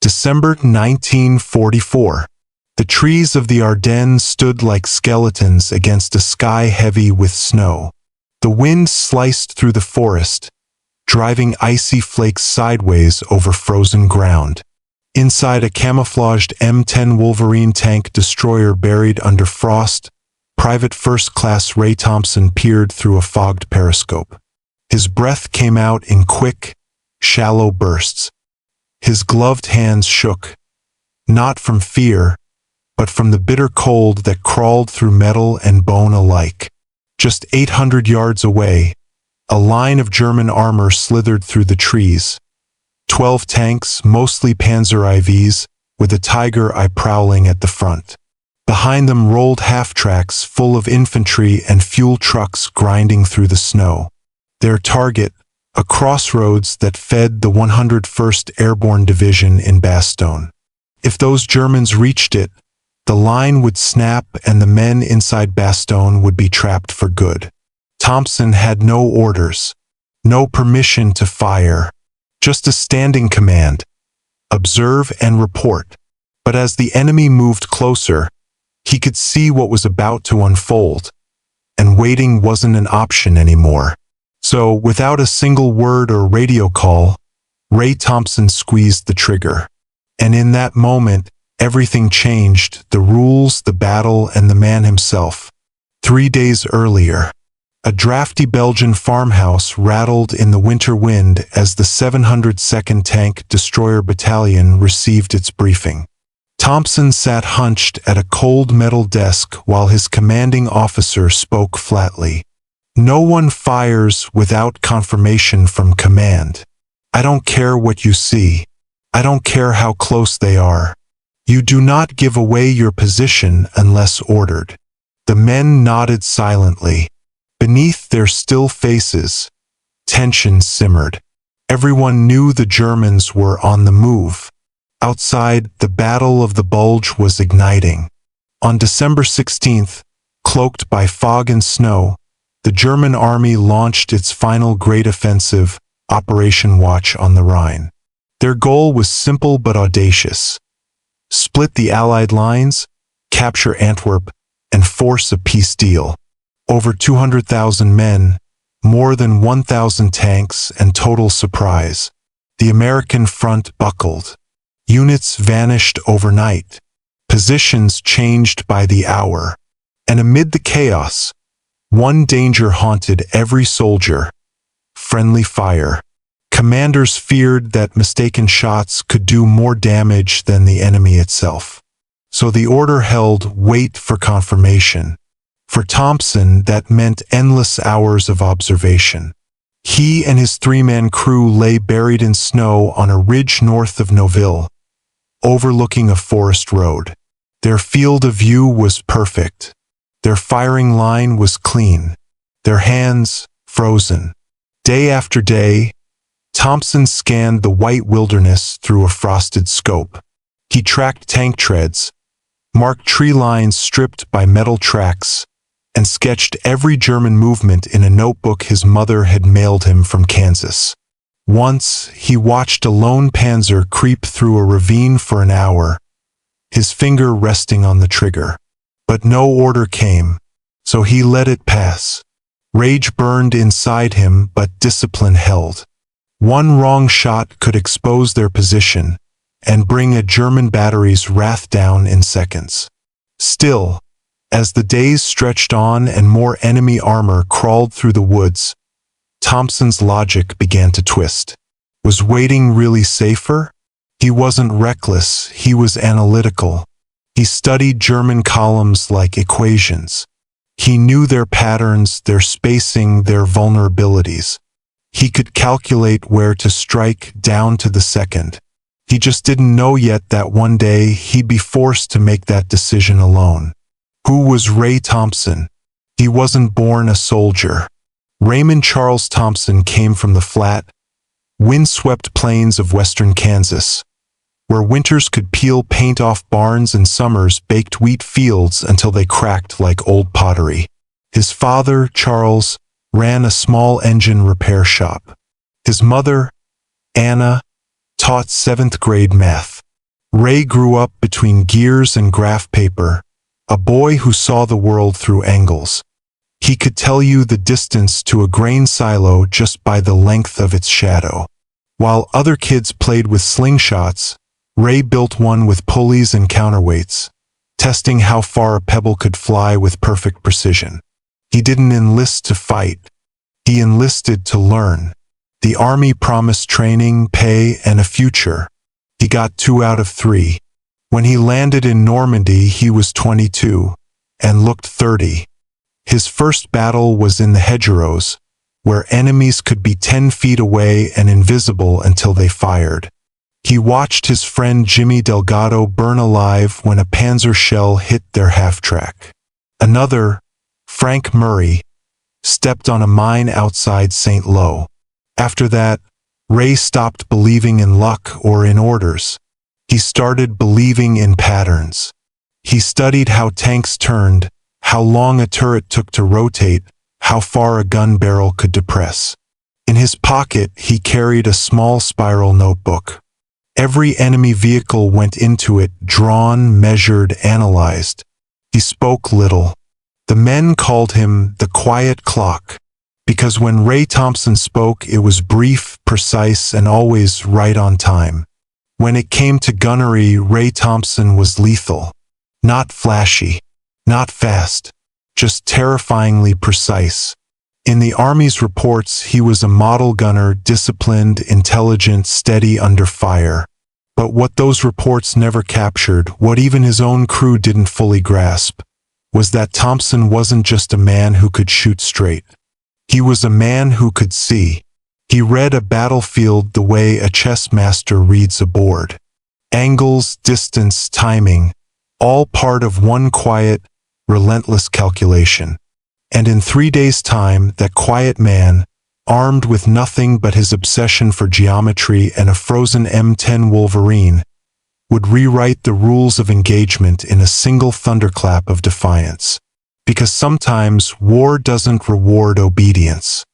December 1944. The trees of the Ardennes stood like skeletons against a sky heavy with snow. The wind sliced through the forest, driving icy flakes sideways over frozen ground. Inside a camouflaged M10 Wolverine tank destroyer buried under frost, Private First Class Ray Thompson peered through a fogged periscope. His breath came out in quick, shallow bursts. His gloved hands shook, not from fear, but from the bitter cold that crawled through metal and bone alike. Just 800 yards away, a line of German armor slithered through the trees. 12 tanks, mostly Panzer IVs, with a Tiger Eye prowling at the front. Behind them rolled half-tracks full of infantry and fuel trucks grinding through the snow. Their target, a crossroads that fed the 101st Airborne Division in Bastogne. If those Germans reached it, the line would snap and the men inside Bastogne would be trapped for good. Thompson had no orders, no permission to fire, just a standing command: observe and report. But as the enemy moved closer, he could see what was about to unfold, and waiting wasn't an option anymore. So, without a single word or radio call, Ray Thompson squeezed the trigger. And in that moment, everything changed: the rules, the battle, and the man himself. 3 days earlier, a drafty Belgian farmhouse rattled in the winter wind as the 702nd Tank Destroyer Battalion received its briefing. Thompson sat hunched at a cold metal desk while his commanding officer spoke flatly. "No one fires without confirmation from command. I don't care what you see. I don't care how close they are. You do not give away your position unless ordered." The men nodded silently. Beneath their still faces, tension simmered. Everyone knew the Germans were on the move. Outside, the Battle of the Bulge was igniting. On December 16th, cloaked by fog and snow, the German army launched its final great offensive, Operation Watch on the Rhine. Their goal was simple but audacious: split the Allied lines, capture Antwerp, and force a peace deal. Over 200,000 men, more than 1,000 tanks, and total surprise. The American front buckled. Units vanished overnight. Positions changed by the hour. And amid the chaos, one danger haunted every soldier: friendly fire. Commanders feared that mistaken shots could do more damage than the enemy itself. So the order held: wait for confirmation. For Thompson, that meant endless hours of observation. He and his 3-man crew lay buried in snow on a ridge north of Noville, overlooking a forest road. Their field of view was perfect. Their firing line was clean. Their hands frozen. Day after day, Thompson scanned the white wilderness through a frosted scope. He tracked tank treads, marked tree lines stripped by metal tracks, and sketched every German movement in a notebook his mother had mailed him from Kansas. Once, he watched a lone panzer creep through a ravine for an hour, his finger resting on the trigger. But no order came, so he let it pass. Rage burned inside him, but discipline held. One wrong shot could expose their position and bring a German battery's wrath down in seconds. Still, as the days stretched on and more enemy armor crawled through the woods, Thompson's logic began to twist. Was waiting really safer? He wasn't reckless, he was analytical. He studied German columns like equations. He knew their patterns, their spacing, their vulnerabilities. He could calculate where to strike down to the second. He just didn't know yet that one day he'd be forced to make that decision alone. Who was Ray Thompson? He wasn't born a soldier. Raymond Charles Thompson came from the flat, windswept plains of western Kansas, where winters could peel paint off barns and summers baked wheat fields until they cracked like old pottery. His father, Charles, ran a small engine repair shop. His mother, Anna, taught 7th grade math. Ray grew up between gears and graph paper, a boy who saw the world through angles. He could tell you the distance to a grain silo just by the length of its shadow. While other kids played with slingshots, Ray built one with pulleys and counterweights, testing how far a pebble could fly with perfect precision. He didn't enlist to fight. He enlisted to learn. The Army promised training, pay, and a future. He got 2 out of 3. When he landed in Normandy, he was 22 and looked 30. His first battle was in the hedgerows, where enemies could be 10 feet away and invisible until they fired. He watched his friend Jimmy Delgado burn alive when a Panzer shell hit their half-track. Another, Frank Murray, stepped on a mine outside St. Lo. After that, Ray stopped believing in luck or in orders. He started believing in patterns. He studied how tanks turned, how long a turret took to rotate, how far a gun barrel could depress. In his pocket, he carried a small spiral notebook. Every enemy vehicle went into it, drawn, measured, analyzed. He spoke little. The men called him the quiet clock, because when Ray Thompson spoke, it was brief, precise, and always right on time. When it came to gunnery, Ray Thompson was lethal. Not flashy, not fast, just terrifyingly precise. In the Army's reports, he was a model gunner, disciplined, intelligent, steady under fire. But what those reports never captured, what even his own crew didn't fully grasp, was that Thompson wasn't just a man who could shoot straight. He was a man who could see. He read a battlefield the way a chess master reads a board. Angles, distance, timing, all part of one quiet, relentless calculation. And in 3 days' time, that quiet man, armed with nothing but his obsession for geometry and a frozen M10 Wolverine, would rewrite the rules of engagement in a single thunderclap of defiance. Because sometimes war doesn't reward obedience.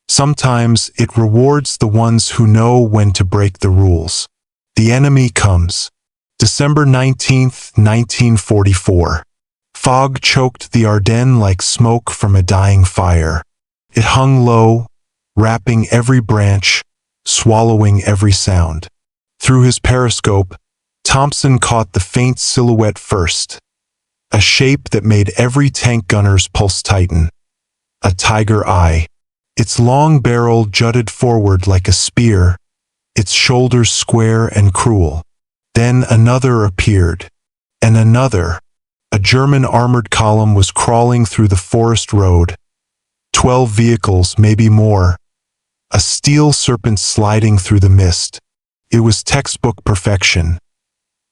Sometimes it rewards the ones who know when to break the rules. The enemy comes. December 19th, 1944. Fog choked the Ardennes like smoke from a dying fire. It hung low, wrapping every branch, swallowing every sound. Through his periscope, Thompson caught the faint silhouette first, a shape that made every tank gunner's pulse tighten. A tiger eye. Its long barrel jutted forward like a spear, its shoulders square and cruel. Then another appeared, and another. A German armored column was crawling through the forest road. 12 vehicles, maybe more. A steel serpent sliding through the mist. It was textbook perfection.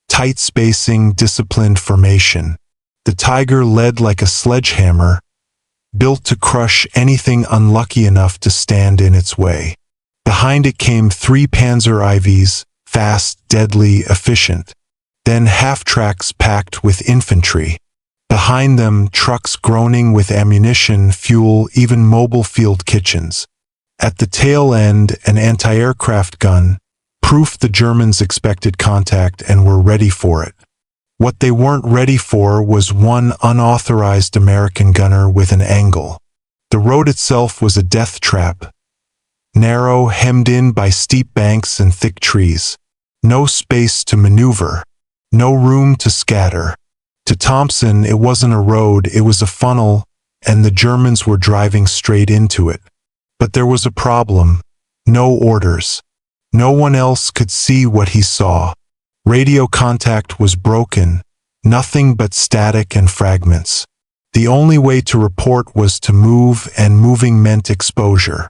Tight spacing, disciplined formation. The tiger led like a sledgehammer, built to crush anything unlucky enough to stand in its way. Behind it came 3 Panzer IVs, fast, deadly, efficient. Then half-tracks packed with infantry. Behind them, trucks groaning with ammunition, fuel, even mobile field kitchens. At the tail end, an anti-aircraft gun, proof the Germans expected contact and were ready for it. What they weren't ready for was one unauthorized American gunner with an angle. The road itself was a death trap. Narrow, hemmed in by steep banks and thick trees. No space to maneuver. No room to scatter. To Thompson, it wasn't a road, it was a funnel, and the Germans were driving straight into it. But there was a problem. No orders. No one else could see what he saw. Radio contact was broken, nothing but static and fragments. The only way to report was to move, and moving meant exposure.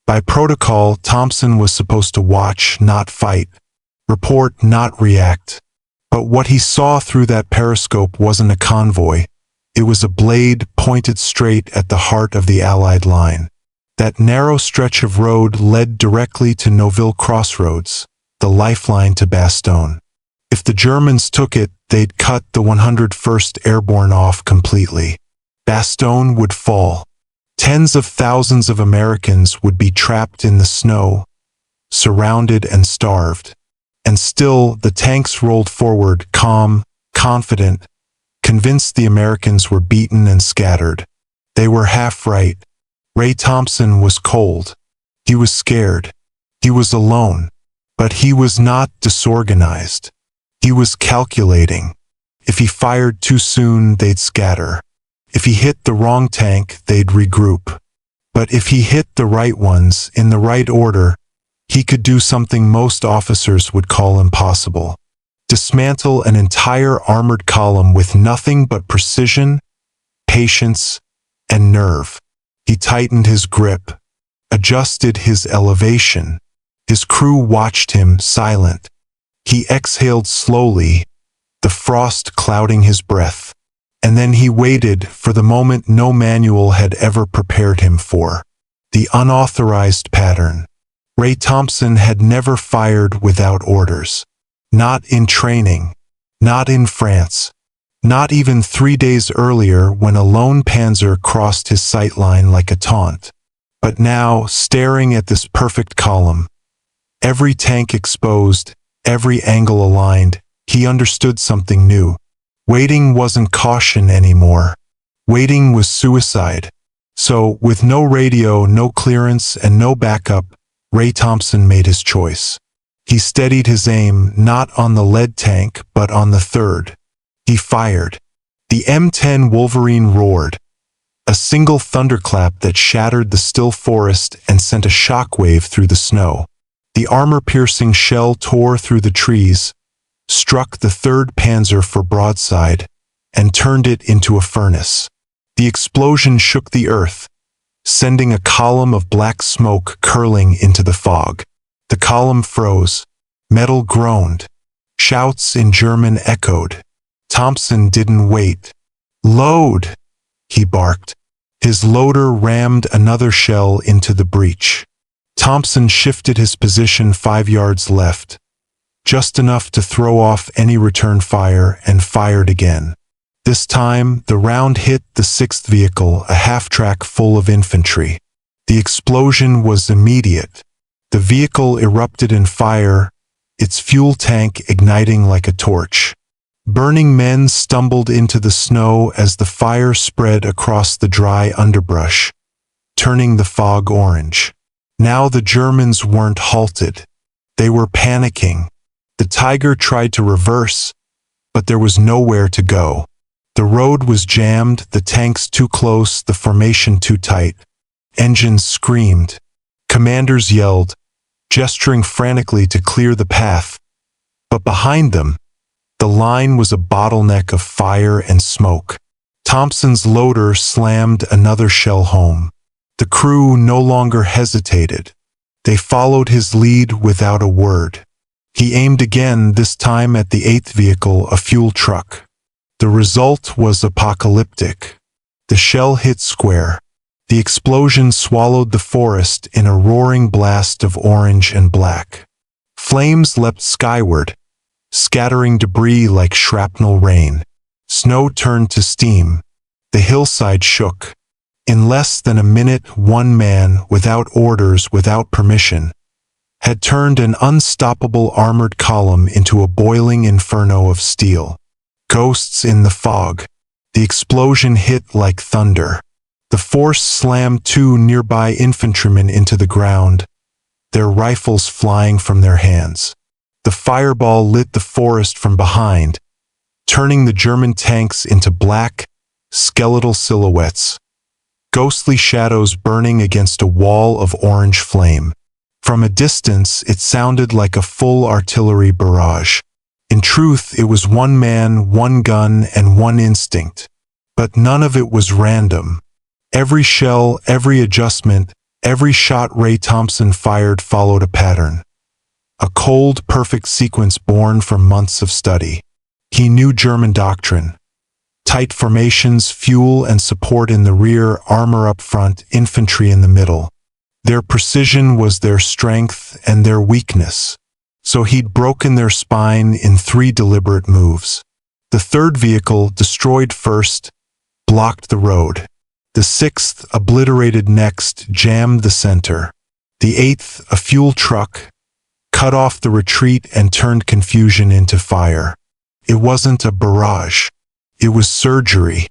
By protocol, Thompson was supposed to watch, not fight. Report, not react. But what he saw through that periscope wasn't a convoy. It was a blade pointed straight at the heart of the Allied line. That narrow stretch of road led directly to Noville Crossroads, the lifeline to Bastogne. If the Germans took it, they'd cut the 101st Airborne off completely. Bastogne would fall. Tens of thousands of Americans would be trapped in the snow, surrounded and starved. And still, the tanks rolled forward, calm, confident, convinced the Americans were beaten and scattered. They were half right. Ray Thompson was cold. He was scared. He was alone. But he was not disorganized. He was calculating. If he fired too soon, they'd scatter. If he hit the wrong tank, they'd regroup. But if he hit the right ones, in the right order, he could do something most officers would call impossible. Dismantle an entire armored column with nothing but precision, patience, and nerve. He tightened his grip, adjusted his elevation. His crew watched him, silent. He exhaled slowly, the frost clouding his breath. And then he waited for the moment no manual had ever prepared him for. The unauthorized pattern. Ray Thompson had never fired without orders. Not in training. Not in France. Not even 3 days earlier when a lone panzer crossed his sight line like a taunt. But now, staring at this perfect column, every tank exposed, every angle aligned, he understood something new. Waiting wasn't caution anymore. Waiting was suicide. So, with no radio, no clearance, and no backup, Ray Thompson made his choice. He steadied his aim not on the lead tank, but on the third. He fired. The M10 Wolverine roared. A single thunderclap that shattered the still forest and sent a shockwave through the snow. The armor-piercing shell tore through the trees, struck the 3rd Panzer for broadside, and turned it into a furnace. The explosion shook the earth, sending a column of black smoke curling into the fog. The column froze. Metal groaned. Shouts in German echoed. Thompson didn't wait. "Load!" he barked. His loader rammed another shell into the breach. Thompson shifted his position 5 yards left, just enough to throw off any return fire, and fired again. This time, the round hit the 6th vehicle, a half-track full of infantry. The explosion was immediate. The vehicle erupted in fire, its fuel tank igniting like a torch. Burning men stumbled into the snow as the fire spread across the dry underbrush, turning the fog orange. Now the Germans weren't halted. They were panicking. The Tiger tried to reverse, but there was nowhere to go. The road was jammed, the tanks too close, the formation too tight. Engines screamed. Commanders yelled, gesturing frantically to clear the path. But behind them, the line was a bottleneck of fire and smoke. Thompson's loader slammed another shell home. The crew no longer hesitated. They followed his lead without a word. He aimed again, this time at the 8th vehicle, a fuel truck. The result was apocalyptic. The shell hit square. The explosion swallowed the forest in a roaring blast of orange and black. Flames leapt skyward, scattering debris like shrapnel rain. Snow turned to steam. The hillside shook. In less than a minute, one man, without orders, without permission, had turned an unstoppable armored column into a boiling inferno of steel. Ghosts in the fog. The explosion hit like thunder. The force slammed 2 nearby infantrymen into the ground, their rifles flying from their hands. The fireball lit the forest from behind, turning the German tanks into black, skeletal silhouettes. Ghostly shadows burning against a wall of orange flame. From a distance, it sounded like a full artillery barrage. In truth, it was one man, one gun, and one instinct. But none of it was random. Every shell, every adjustment, every shot Ray Thompson fired followed a pattern. A cold, perfect sequence born from months of study. He knew German doctrine. Tight formations, fuel and support in the rear, armor up front, infantry in the middle. Their precision was their strength and their weakness. So he'd broken their spine in 3 deliberate moves. The 3rd vehicle, destroyed first, blocked the road. The 6th, obliterated next, jammed the center. The 8th, a fuel truck, cut off the retreat and turned confusion into fire. It wasn't a barrage. It was surgery.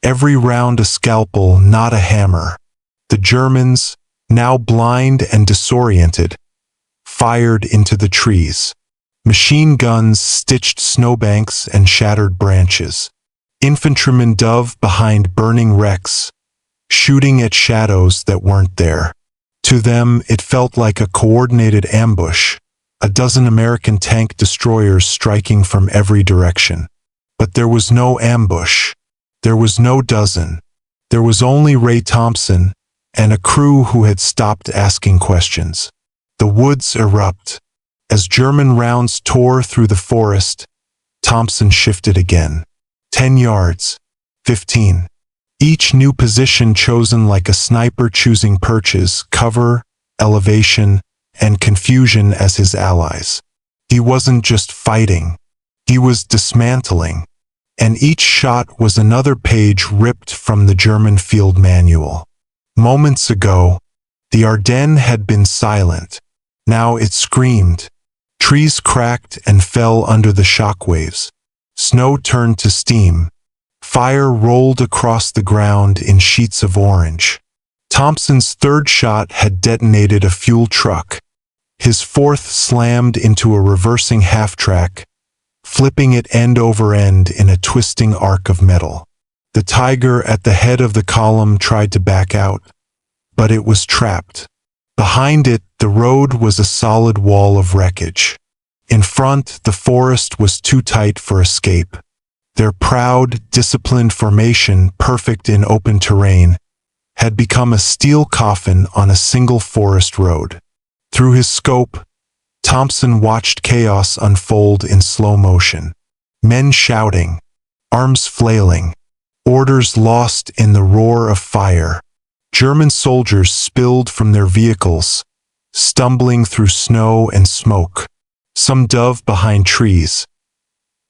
Every round a scalpel, not a hammer. The Germans, now blind and disoriented, fired into the trees. Machine guns stitched snowbanks and shattered branches. Infantrymen dove behind burning wrecks, shooting at shadows that weren't there. To them, it felt like a coordinated ambush, a dozen American tank destroyers striking from every direction. But there was no ambush. There was no dozen. There was only Ray Thompson and a crew who had stopped asking questions. The woods erupt. As German rounds tore through the forest, Thompson shifted again. 10 yards. 15. Each new position chosen like a sniper choosing perches, cover, elevation, and confusion as his allies. He wasn't just fighting. He was dismantling. And each shot was another page ripped from the German field manual. Moments ago, the Ardennes had been silent. Now it screamed. Trees cracked and fell under the shockwaves. Snow turned to steam. Fire rolled across the ground in sheets of orange. Thompson's third shot had detonated a fuel truck. His fourth slammed into a reversing half-track, flipping it end over end in a twisting arc of metal. The Tiger at the head of the column tried to back out, but it was trapped. Behind it, the road was a solid wall of wreckage. In front, the forest was too tight for escape. Their proud, disciplined formation, perfect in open terrain, had become a steel coffin on a single forest road. Through his scope, Thompson watched chaos unfold in slow motion. Men shouting, arms flailing, orders lost in the roar of fire. German soldiers spilled from their vehicles, stumbling through snow and smoke. Some dove behind trees.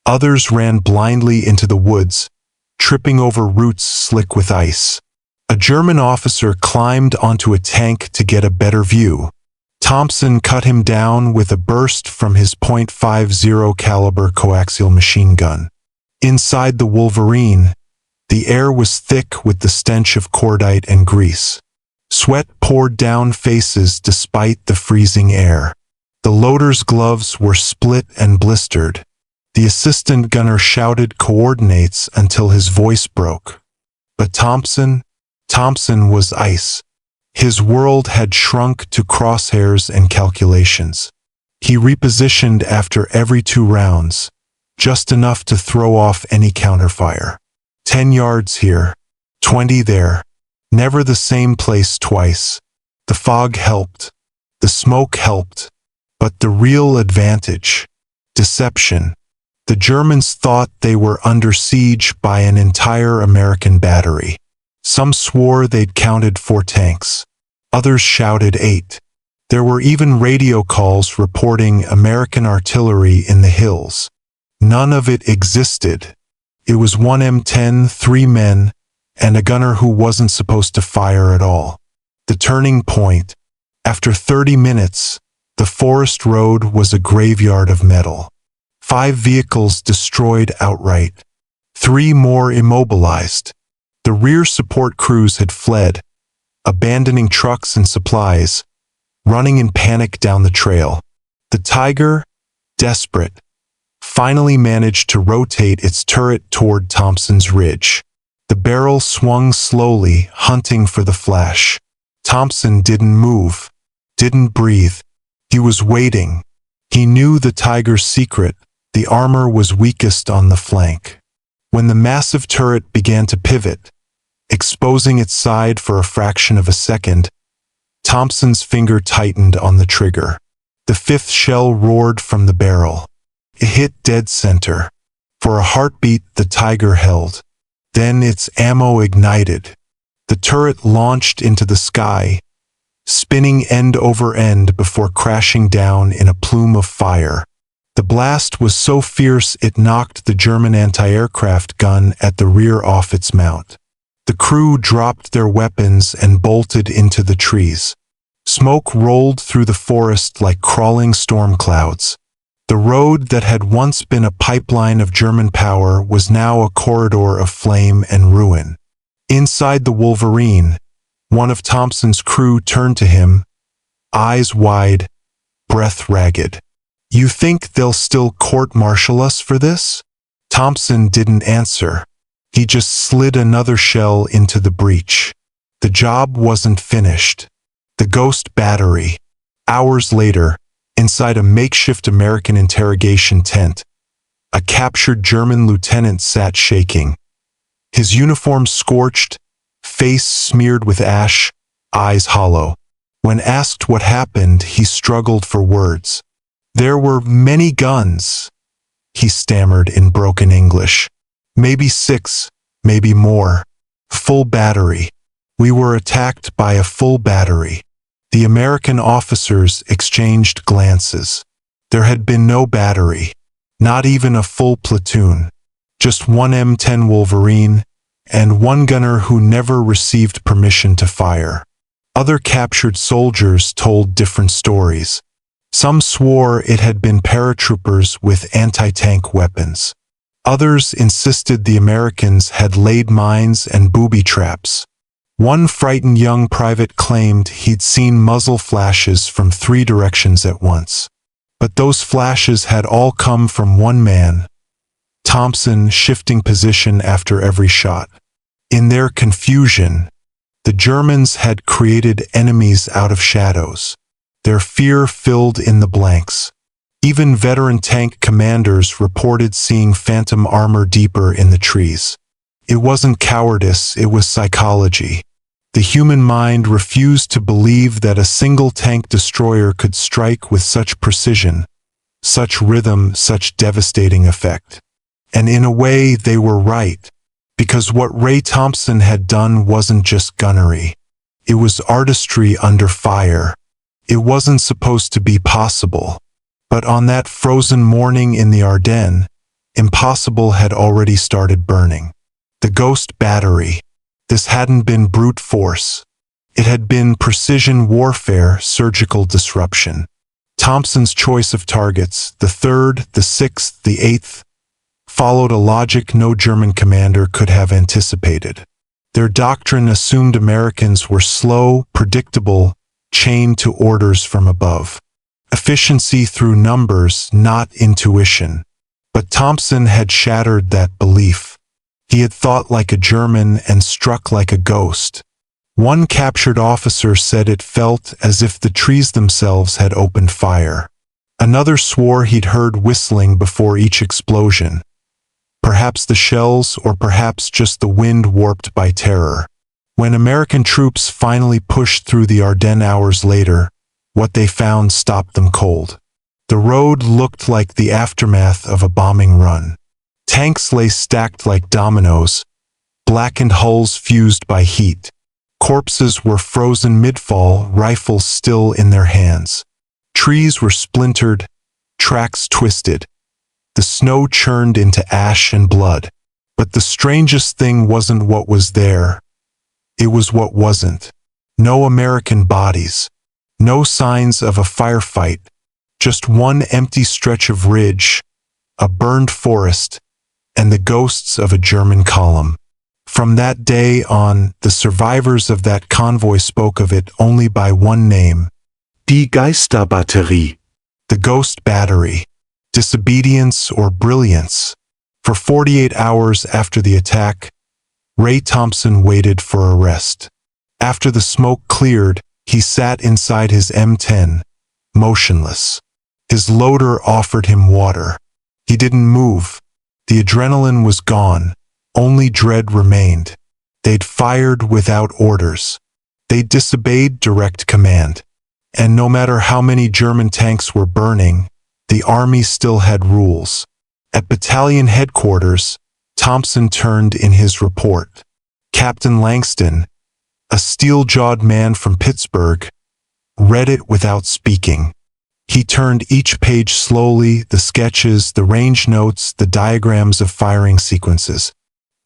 Others ran blindly into the woods, tripping over roots slick with ice. A German officer climbed onto a tank to get a better view. Thompson cut him down with a burst from his .50 caliber coaxial machine gun. Inside the Wolverine, the air was thick with the stench of cordite and grease. Sweat poured down faces despite the freezing air. The loader's gloves were split and blistered. The assistant gunner shouted coordinates until his voice broke. But Thompson was ice. His world had shrunk to crosshairs and calculations. He repositioned after every 2 rounds, just enough to throw off any counterfire. 10 yards here, 20 there. Never the same place twice. The fog helped. The smoke helped. But the real advantage, deception. The Germans thought they were under siege by an entire American battery. Some swore they'd counted 4 tanks. Others shouted 8. There were even radio calls reporting American artillery in the hills. None of it existed. It was one M10, 3 men, and a gunner who wasn't supposed to fire at all. The turning point. After 30 minutes, the forest road was a graveyard of metal. 5 vehicles destroyed outright. 3 more immobilized. The rear support crews had fled, abandoning trucks and supplies, running in panic down the trail. The Tiger, desperate, finally managed to rotate its turret toward Thompson's ridge. The barrel swung slowly, hunting for the flash. Thompson didn't move, didn't breathe. He was waiting. He knew the Tiger's secret. The armor was weakest on the flank. When the massive turret began to pivot, exposing its side for a fraction of a second, Thompson's finger tightened on the trigger. The 5th shell roared from the barrel. It hit dead center. For a heartbeat, the Tiger held. Then its ammo ignited. The turret launched into the sky, spinning end over end before crashing down in a plume of fire. The blast was so fierce it knocked the German anti-aircraft gun at the rear off its mount. The crew dropped their weapons and bolted into the trees. Smoke rolled through the forest like crawling storm clouds. The road that had once been a pipeline of German power was now a corridor of flame and ruin. Inside the Wolverine, one of Thompson's crew turned to him, eyes wide, breath ragged. "You think they'll still court-martial us for this?" Thompson didn't answer. He just slid another shell into the breach. The job wasn't finished. The Ghost Battery. Hours later, inside a makeshift American interrogation tent, a captured German lieutenant sat shaking. His uniform scorched, face smeared with ash, eyes hollow. When asked what happened, he struggled for words. "There were many guns," he stammered in broken English. "Maybe 6, maybe more. Full battery. We were attacked by a full battery." The American officers exchanged glances. There had been no battery, not even a full platoon, just one M10 Wolverine and one gunner who never received permission to fire. Other captured soldiers told different stories. Some swore it had been paratroopers with anti-tank weapons. Others insisted the Americans had laid mines and booby traps. One frightened young private claimed he'd seen muzzle flashes from 3 directions at once. But those flashes had all come from one man, Thompson, shifting position after every shot. In their confusion, the Germans had created enemies out of shadows. Their fear filled in the blanks. Even veteran tank commanders reported seeing phantom armor deeper in the trees. It wasn't cowardice, it was psychology. The human mind refused to believe that a single tank destroyer could strike with such precision, such rhythm, such devastating effect. And in a way, they were right, because what Ray Thompson had done wasn't just gunnery. It was artistry under fire. It wasn't supposed to be possible. But on that frozen morning in the Ardennes, impossible had already started burning. The Ghost Battery. This hadn't been brute force. It had been precision warfare, surgical disruption. Thompson's choice of targets, the 3rd, the 6th, the 8th, followed a logic no German commander could have anticipated. Their doctrine assumed Americans were slow, predictable, chained to orders from above. Efficiency through numbers, not intuition. But Thompson had shattered that belief. He had thought like a German and struck like a ghost. One captured officer said it felt as if the trees themselves had opened fire. Another swore he'd heard whistling before each explosion. Perhaps the shells, or perhaps just the wind warped by terror. When American troops finally pushed through the Ardennes hours later, what they found stopped them cold. The road looked like the aftermath of a bombing run. Tanks lay stacked like dominoes, blackened hulls fused by heat. Corpses were frozen mid-fall, rifles still in their hands. Trees were splintered, tracks twisted. The snow churned into ash and blood. But the strangest thing wasn't what was there. It was what wasn't. No American bodies. No signs of a firefight. Just one empty stretch of ridge, a burned forest, and the ghosts of a German column. From that day on, the survivors of that convoy spoke of it only by one name. Die Geisterbatterie. The Ghost Battery. Disobedience or brilliance. For 48 hours after the attack, Ray Thompson waited for arrest. After the smoke cleared, he sat inside his M10, motionless. His loader offered him water. He didn't move. The adrenaline was gone. Only dread remained. They'd fired without orders. They disobeyed direct command. And no matter how many German tanks were burning, the army still had rules. At battalion headquarters, Thompson turned in his report. Captain Langston, a steel-jawed man from Pittsburgh, read it without speaking. He turned each page slowly, the sketches, the range notes, the diagrams of firing sequences.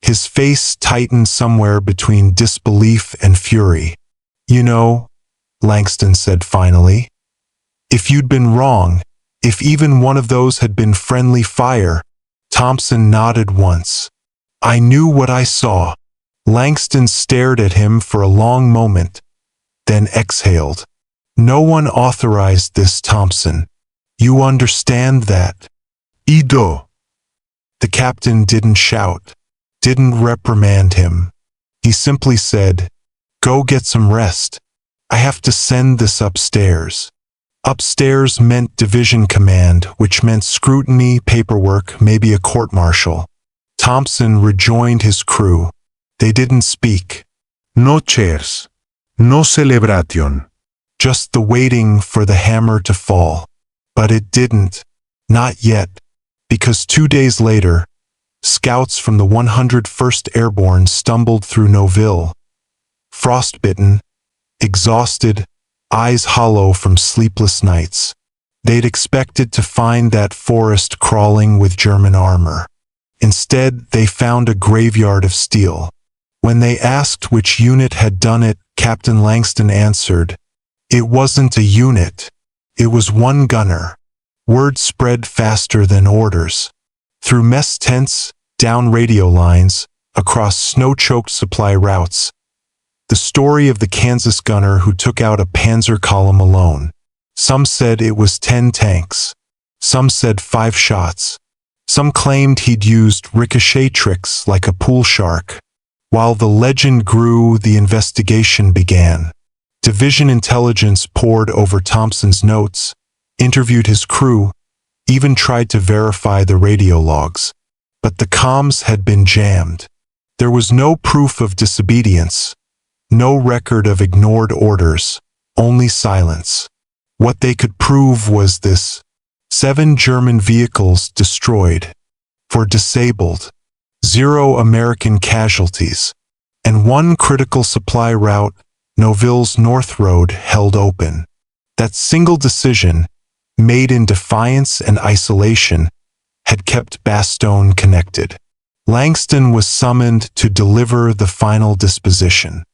His face tightened somewhere between disbelief and fury. "You know, Langston said finally. If you'd been wrong, if even one of those had been friendly fire, Thompson nodded once. I knew what I saw. Langston stared at him for a long moment, then exhaled. No one authorized this, Thompson. You understand that? Ido. The captain didn't shout, didn't reprimand him. He simply said, Go get some rest. I have to send this upstairs. Upstairs meant division command, which meant scrutiny, paperwork, maybe a court-martial. Thompson rejoined his crew. They didn't speak. No chairs. No celebration. Just the waiting for the hammer to fall. But it didn't. Not yet. Because 2 days later, scouts from the 101st Airborne stumbled through Noville. Frostbitten, exhausted, eyes hollow from sleepless nights. They'd expected to find that forest crawling with German armor. Instead, they found a graveyard of steel. When they asked which unit had done it, Captain Langston answered, It wasn't a unit. It was one gunner. Word spread faster than orders. Through mess tents, down radio lines, across snow-choked supply routes. The story of the Kansas gunner who took out a panzer column alone. Some said it was 10 tanks. Some said 5 shots. Some claimed he'd used ricochet tricks like a pool shark. While the legend grew, the investigation began. Division intelligence pored over Thompson's notes, interviewed his crew, even tried to verify the radio logs. But the comms had been jammed. There was no proof of disobedience, no record of ignored orders, only silence. What they could prove was this: 7 German vehicles destroyed, 4 disabled, 0 American casualties, and 1 critical supply route, Noville's North Road, held open. That single decision, made in defiance and isolation, had kept Bastogne connected. Langston was summoned to deliver the final disposition.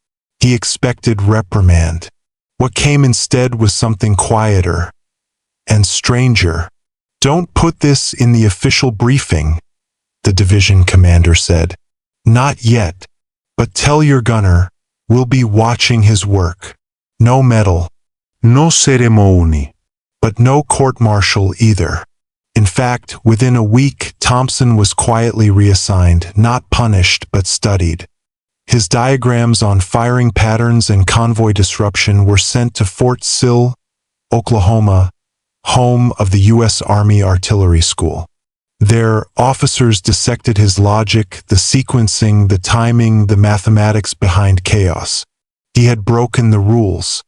He expected reprimand. What came instead was something quieter and stranger. Don't put this in the official briefing, the division commander said. Not yet, but tell your gunner, we'll be watching his work. No medal, no ceremony, but no court-martial either. In fact, within a week, Thompson was quietly reassigned, not punished but studied. His diagrams on firing patterns and convoy disruption were sent to Fort Sill, Oklahoma, home of the U.S. Army Artillery School. There, officers dissected his logic, the sequencing, the timing, the mathematics behind chaos. He had broken the rules,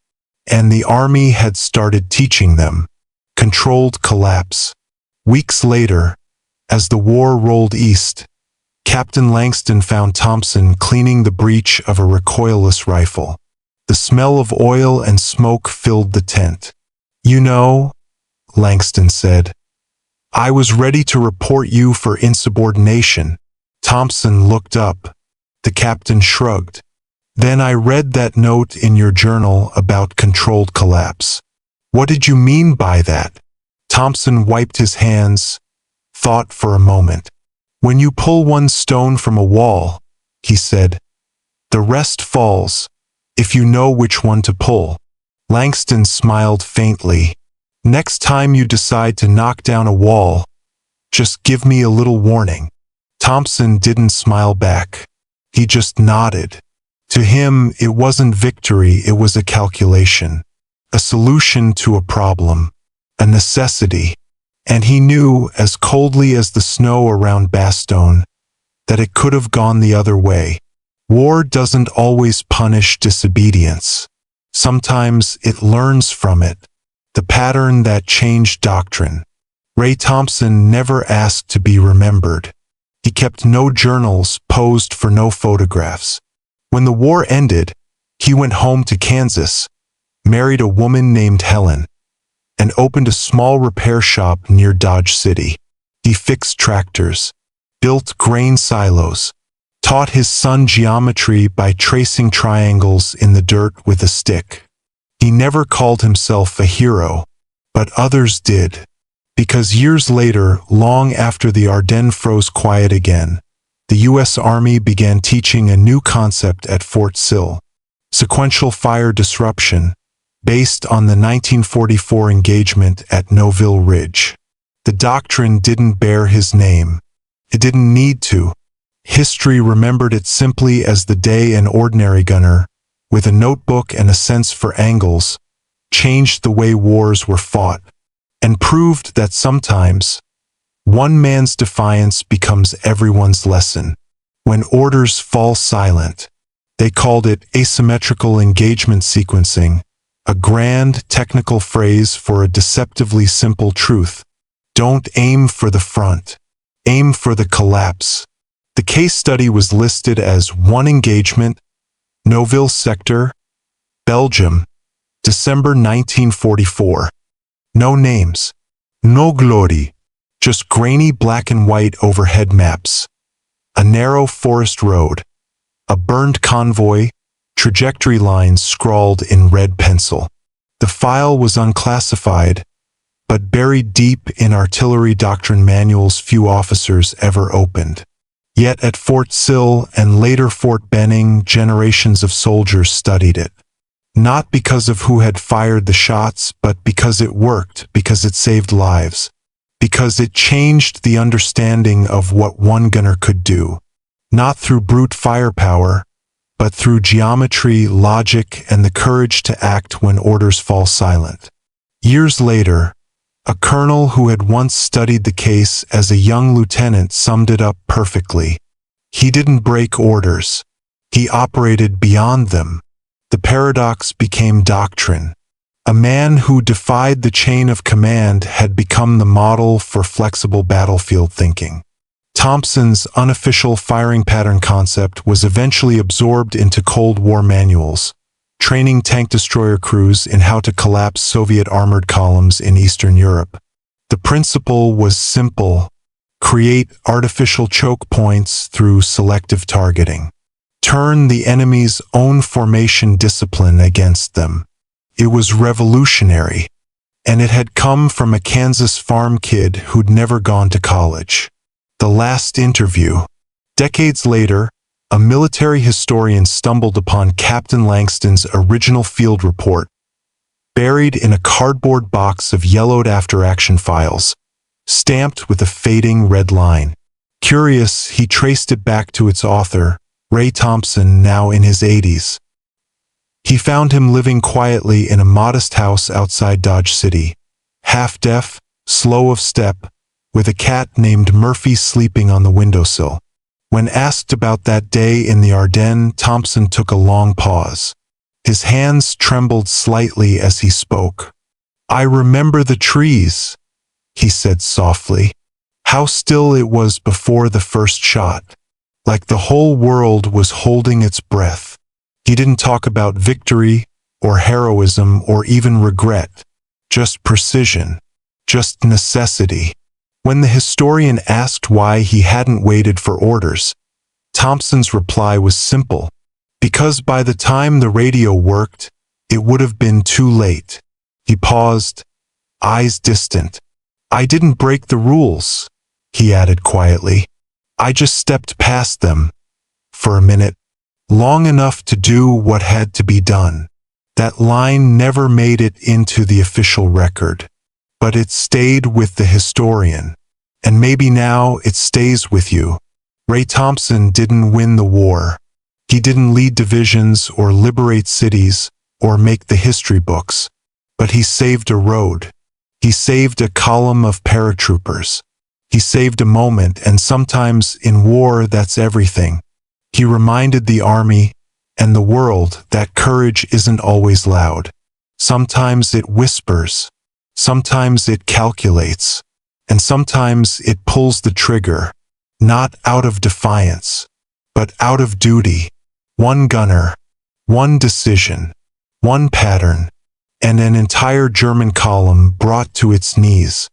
and the Army had started teaching them. Controlled collapse. Weeks later, as the war rolled east, Captain Langston found Thompson cleaning the breech of a recoilless rifle. The smell of oil and smoke filled the tent. You know, Langston said, I was ready to report you for insubordination. Thompson looked up. The captain shrugged. Then I read that note in your journal about controlled collapse. What did you mean by that? Thompson wiped his hands, thought for a moment. When you pull one stone from a wall, he said, the rest falls, if you know which one to pull. Langston smiled faintly. Next time you decide to knock down a wall, just give me a little warning. Thompson didn't smile back. He just nodded. To him, it wasn't victory, it was a calculation, a solution to a problem, a necessity. And he knew, as coldly as the snow around Bastogne, that it could have gone the other way. War doesn't always punish disobedience. Sometimes it learns from it, the pattern that changed doctrine. Ray Thompson never asked to be remembered. He kept no journals, posed for no photographs. When the war ended, he went home to Kansas, married a woman named Helen, and opened a small repair shop near Dodge City. He fixed tractors, built grain silos, taught his son geometry by tracing triangles in the dirt with a stick. He never called himself a hero, but others did. Because years later, long after the Ardennes froze quiet again, the U.S. Army began teaching a new concept at Fort Sill: sequential fire disruption, based on the 1944 engagement at Noville Ridge. The doctrine didn't bear his name. It didn't need to. History remembered it simply as the day an ordinary gunner, with a notebook and a sense for angles, changed the way wars were fought, and proved that sometimes one man's defiance becomes everyone's lesson. When orders fall silent, they called it asymmetrical engagement sequencing, a grand technical phrase for a deceptively simple truth. Don't aim for the front. Aim for the collapse. The case study was listed as one engagement, Noville Sector, Belgium, December 1944. No names. No glory. Just grainy black and white overhead maps. A narrow forest road. A burned convoy, trajectory lines scrawled in red pencil. The file was unclassified, but buried deep in artillery doctrine manuals few officers ever opened. Yet at Fort Sill and later Fort Benning, generations of soldiers studied it. Not because of who had fired the shots, but because it worked, because it saved lives, because it changed the understanding of what one gunner could do, not through brute firepower, but through geometry, logic, and the courage to act when orders fall silent. Years later, a colonel who had once studied the case as a young lieutenant summed it up perfectly. He didn't break orders. He operated beyond them. The paradox became doctrine. A man who defied the chain of command had become the model for flexible battlefield thinking. Thompson's unofficial firing pattern concept was eventually absorbed into Cold War manuals, training tank destroyer crews in how to collapse Soviet armored columns in Eastern Europe. The principle was simple: create artificial choke points through selective targeting. Turn the enemy's own formation discipline against them. It was revolutionary, and it had come from a Kansas farm kid who'd never gone to college. The last interview. Decades later, a military historian stumbled upon Captain Langston's original field report, buried in a cardboard box of yellowed after-action files, stamped with a fading red line. Curious, he traced it back to its author, Ray Thompson, now in his 80s. He found him living quietly in a modest house outside Dodge City, half-deaf, slow of step, with a cat named Murphy sleeping on the windowsill. When asked about that day in the Ardennes, Thompson took a long pause. His hands trembled slightly as he spoke. "I remember the trees," he said softly. "How still it was before the first shot. Like the whole world was holding its breath." He didn't talk about victory or heroism or even regret, just precision, just necessity. When the historian asked why he hadn't waited for orders, Thompson's reply was simple: because by the time the radio worked, it would have been too late. He paused, eyes distant. "I didn't break the rules," he added quietly. "I just stepped past them, for a minute, long enough to do what had to be done." That line never made it into the official record, but it stayed with the historian. And maybe now it stays with you. Ray Thompson didn't win the war. He didn't lead divisions or liberate cities or make the history books, but he saved a road. He saved a column of paratroopers. He saved a moment, and sometimes in war that's everything. He reminded the army and the world that courage isn't always loud. Sometimes it whispers, sometimes it calculates, and sometimes it pulls the trigger, not out of defiance, but out of duty. One gunner, one decision, one pattern, and an entire German column brought to its knees.